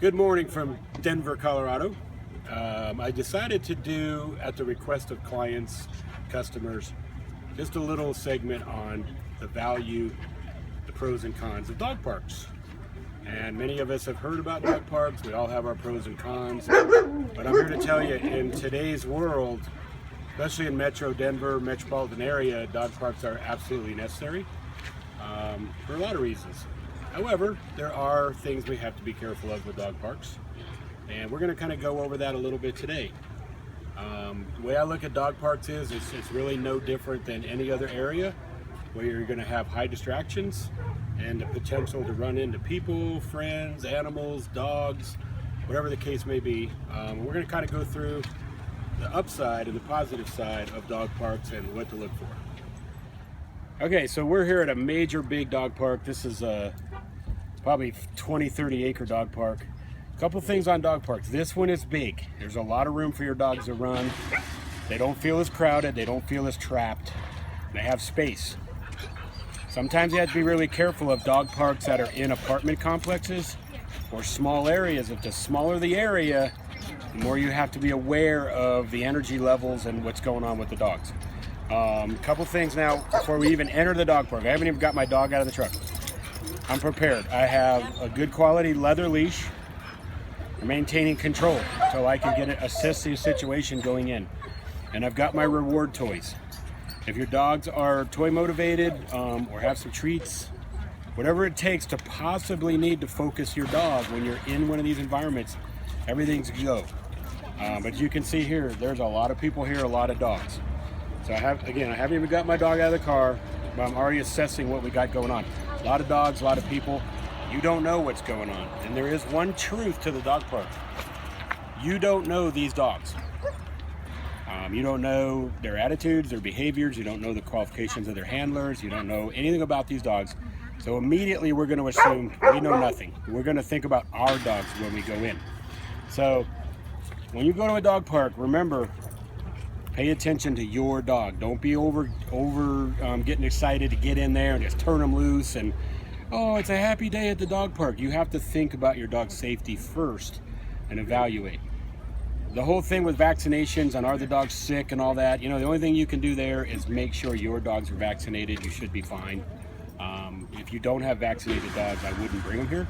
Good morning from Denver, Colorado. I decided to do, at the request of clients, customers, just a little segment on the value, the pros and cons of dog parks. And many of us have heard about dog parks. We all have our pros and cons. But I'm here to tell you, in today's world, especially in Metro Denver, metropolitan area, dog parks are absolutely necessary for a lot of reasons. However, there are things we have to be careful of with dog parks, and we're going to kind of go over that a little bit today. The way I look at dog parks is it's really no different than any other area where you're going to have high distractions and the potential to run into people, friends, animals, dogs, whatever the case may be. We're going to kind of go through the upside and the positive side of dog parks and what to look for. Okay, so we're here at a major big dog park. This is probably 20-30 acre dog park. A couple things on dog parks. This one is big. There's a lot of room for your dogs to run. They don't feel as crowded. They don't feel as trapped. They have space. Sometimes you have to be really careful of dog parks that are in apartment complexes or small areas. If the smaller the area, the more you have to be aware of the energy levels and what's going on with the dogs. Couple things now before we even enter the dog park. I haven't even got my dog out of the truck. I'm prepared. I have a good quality leather leash. I'm maintaining control until I can assess the situation going in. And I've got my reward toys. If your dogs are toy motivated or have some treats, whatever it takes to possibly need to focus your dog when you're in one of these environments, everything's go. But you can see here, there's a lot of people here, a lot of dogs. So I haven't even got my dog out of the car, but I'm already assessing what we got going on. A lot of dogs, a lot of people. You don't know what's going on. And there is one truth to the dog park. You don't know these dogs. You don't know their attitudes, their behaviors. You don't know the qualifications of their handlers. You don't know anything about these dogs. So immediately we're going to assume we know nothing. We're going to think about our dogs when we go in. So when you go to a dog park, remember, pay attention to your dog. Don't be over getting excited to get in there and just turn them loose and, oh, it's a happy day at the dog park. You have to think about your dog's safety first and evaluate. The whole thing with vaccinations and are the dogs sick and all that, the only thing you can do there is make sure your dogs are vaccinated. You should be fine. If you don't have vaccinated dogs, I wouldn't bring them here.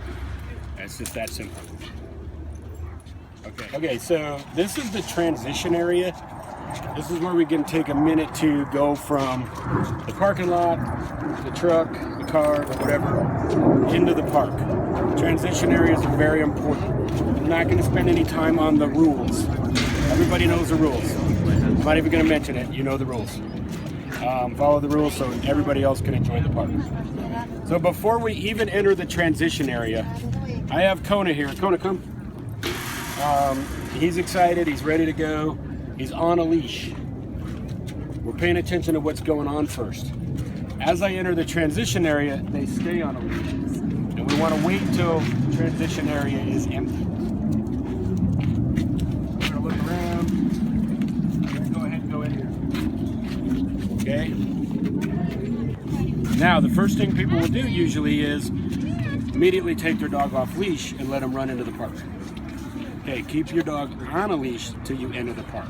It's just that simple. Okay, so this is the transition area. This is where we can take a minute to go from the parking lot, the truck, the car, whatever, into the park. Transition areas are very important. I'm not going to spend any time on the rules. Everybody knows the rules. I'm not even going to mention it. You know the rules. Follow the rules so everybody else can enjoy the park. So before we even enter the transition area, I have Kona here. Kona, come. He's excited. He's ready to go. He's on a leash. We're paying attention to what's going on first. As I enter the transition area, they stay on a leash. And we want to wait till the transition area is empty. We're going to look around. We're going to go ahead and go in here. Okay? Now, the first thing people will do usually is immediately take their dog off leash and let them run into the park. Okay, keep your dog on a leash till you enter the park.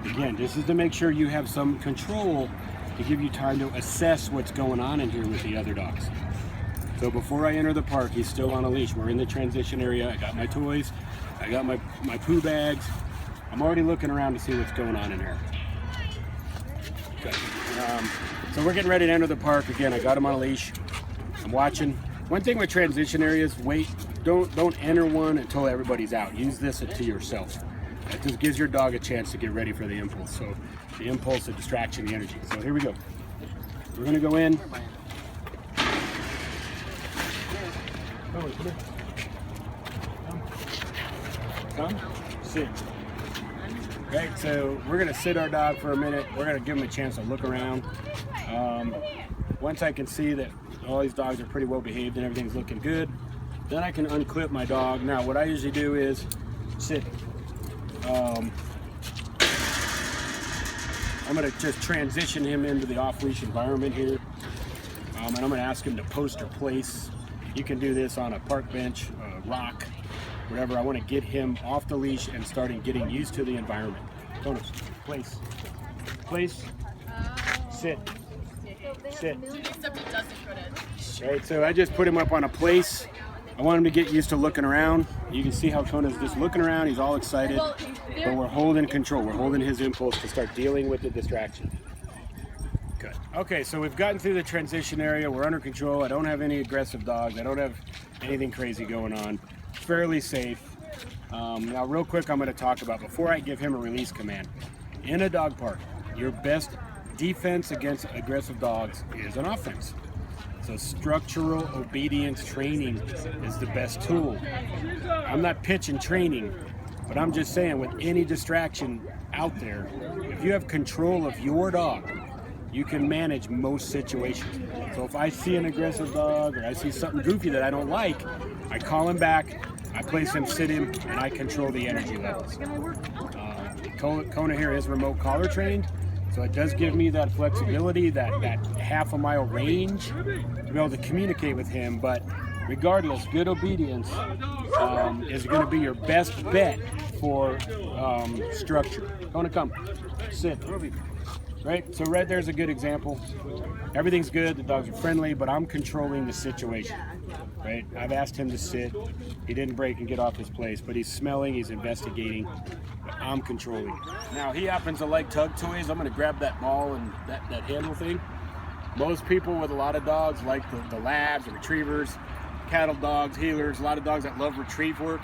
Again, this is to make sure you have some control to give you time to assess what's going on in here with the other dogs. So before I enter the park, he's still on a leash. We're in the transition area. I got my toys. I got my poo bags. I'm already looking around to see what's going on in here. Okay. So we're getting ready to enter the park. Again, I got him on a leash. I'm watching. One thing with transition areas, wait. Don't enter one until everybody's out. Use this to yourself. That just gives your dog a chance to get ready for the impulse. So the impulse, the distraction, the energy. So here we go. We're gonna go in. Come, sit. Okay, so we're gonna sit our dog for a minute. We're gonna give him a chance to look around. Once I can see that all these dogs are pretty well behaved and everything's looking good, then I can unclip my dog. Now, what I usually do is sit. I'm gonna just transition him into the off-leash environment here. And I'm gonna ask him to post or place. You can do this on a park bench, a rock, whatever. I want to get him off the leash and starting getting used to the environment. Kona, place, place, sit, sit. Right, so I just put him up on a place. I want him to get used to looking around. You can see how Kona's just looking around. He's all excited, but we're holding control. We're holding his impulse to start dealing with the distraction. Good. Okay, so we've gotten through the transition area. We're under control. I don't have any aggressive dogs. I don't have anything crazy going on. Fairly safe. Now, real quick, I'm going to talk about, before I give him a release command, in a dog park, your best defense against aggressive dogs is an offense. So structural obedience training is the best tool. I'm not pitching training, but I'm just saying, with any distraction out there, if you have control of your dog, you can manage most situations. So if I see an aggressive dog or I see something goofy that I don't like, I call him back, I place him, sit him, and I control the energy levels. Kona here is remote collar trained, so it does give me that flexibility, that half a mile range to be able to communicate with him. But regardless, good obedience is going to be your best bet for structure. Kona, come, sit. Right, so right there's a good example. Everything's good, the dogs are friendly, but I'm controlling the situation. Right, I've asked him to sit. He didn't break and get off his place, but he's smelling, he's investigating. I'm controlling it. Now he happens to like tug toys. I'm going to grab that ball and that handle thing. Most people with a lot of dogs like the labs, the retrievers, cattle dogs, healers, a lot of dogs that love retrieve work.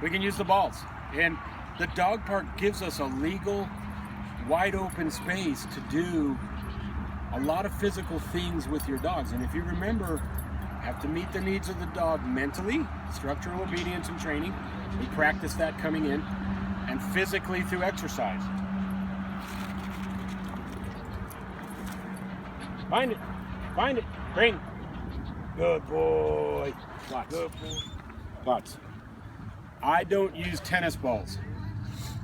We can use the balls. And the dog park gives us a legal, wide open space to do a lot of physical things with your dogs. And if you remember, you have to meet the needs of the dog mentally, structural obedience and training. We practice that coming in, and physically through exercise. Find it, bring. Good boy. Lots. Good boy. Lots. I don't use tennis balls.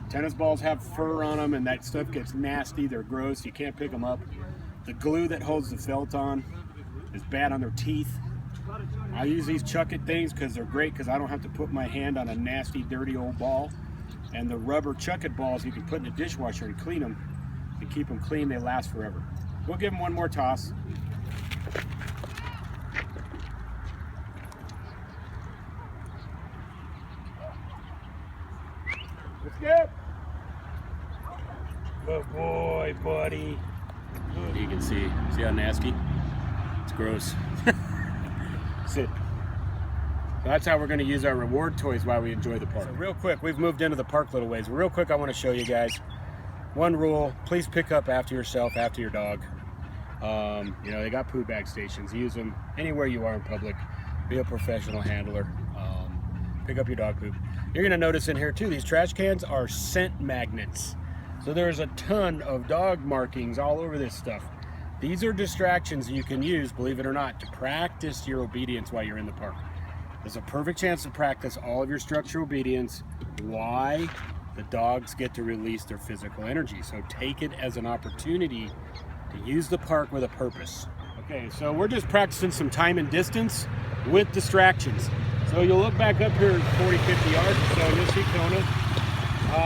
Tennis balls have fur on them and that stuff gets nasty, they're gross, you can't pick them up. The glue that holds the felt on is bad on their teeth. I use these chuck it things because they're great because I don't have to put my hand on a nasty, dirty old ball. And the rubber chuck it balls you can put in the dishwasher and clean them and keep them clean, they last forever. We'll give them one more toss. Let's go. Good boy, buddy. You can see how nasty? It's gross. Sit. So that's how we're going to use our reward toys while we enjoy the park. So real quick, we've moved into the park a little ways. Real quick, I want to show you guys one rule. Please pick up after yourself, after your dog. You know, they got poo bag stations. Use them anywhere you are in public. Be a professional handler. Pick up your dog poop. You're going to notice in here too, these trash cans are scent magnets. So there's a ton of dog markings all over this stuff. These are distractions you can use, believe it or not, to practice your obedience while you're in the park. There's a perfect chance to practice all of your structural obedience. Why? The dogs get to release their physical energy. So take it as an opportunity to use the park with a purpose. Okay, so we're just practicing some time and distance with distractions. So you'll look back up here 40, 50 yards or so, you'll see Kona.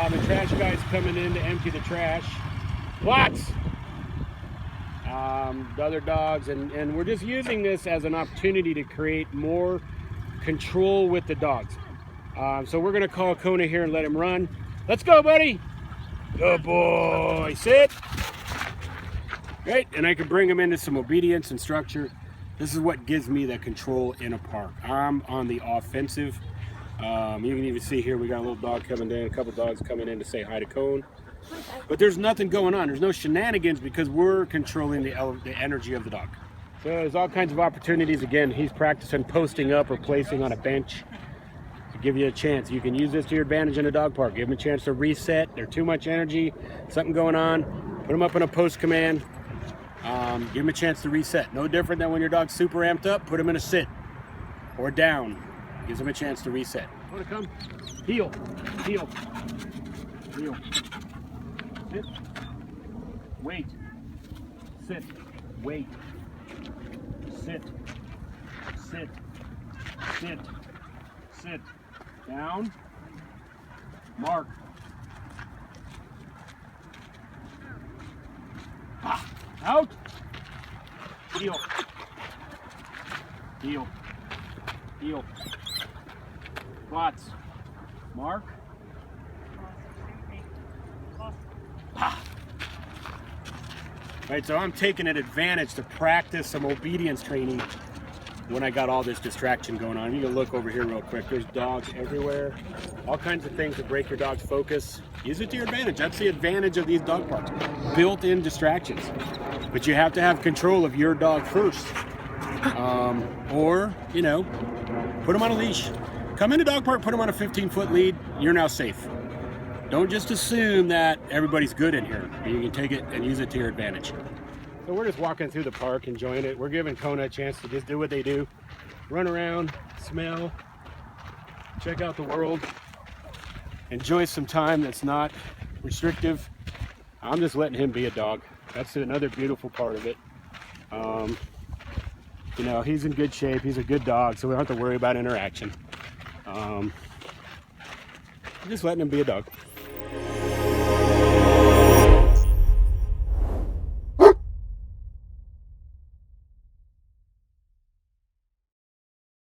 The trash guy's coming in to empty the trash. Lots! The other dogs, and we're just using this as an opportunity to create more control with the dogs. So we're gonna call Kona here and let him run. Let's go, buddy! Good boy, sit! Great, and I can bring him into some obedience and structure. This is what gives me that control in a park. I'm on the offensive. You can even see here we got a little dog coming in, a couple dogs coming in to say hi to Cone. But there's nothing going on. There's no shenanigans because we're controlling the energy of the dog. So there's all kinds of opportunities. Again, he's practicing posting up or placing on a bench to give you a chance. You can use this to your advantage in a dog park. Give them a chance to reset. They're too much energy, something going on. Put them up in a post command. Give them a chance to reset. No different than when your dog's super amped up, put them in a sit or down. Gives them a chance to reset. Want to come? Heel, heel, heel. Sit, wait, sit, wait, sit, sit, sit, sit, Down. Mark. Ah, out. Heel. Heel. Heel. Quads. Mark. Ah. Right, so I'm taking an advantage to practice some obedience training when I got all this distraction going on. You can look over here real quick. There's dogs everywhere. All kinds of things to break your dog's focus. Use it to your advantage. That's the advantage of these dog parks. Built-in distractions. But you have to have control of your dog first. Or, you know, put them on a leash. Come into dog park, put them on a 15-foot lead. You're now safe. Don't just assume that everybody's good in here. You can take it and use it to your advantage. So we're just walking through the park, enjoying it. We're giving Kona a chance to just do what they do. Run around, smell, check out the world, enjoy some time that's not restrictive. I'm just letting him be a dog. That's another beautiful part of it. You know, he's in good shape. He's a good dog, so we don't have to worry about interaction. Just letting him be a dog.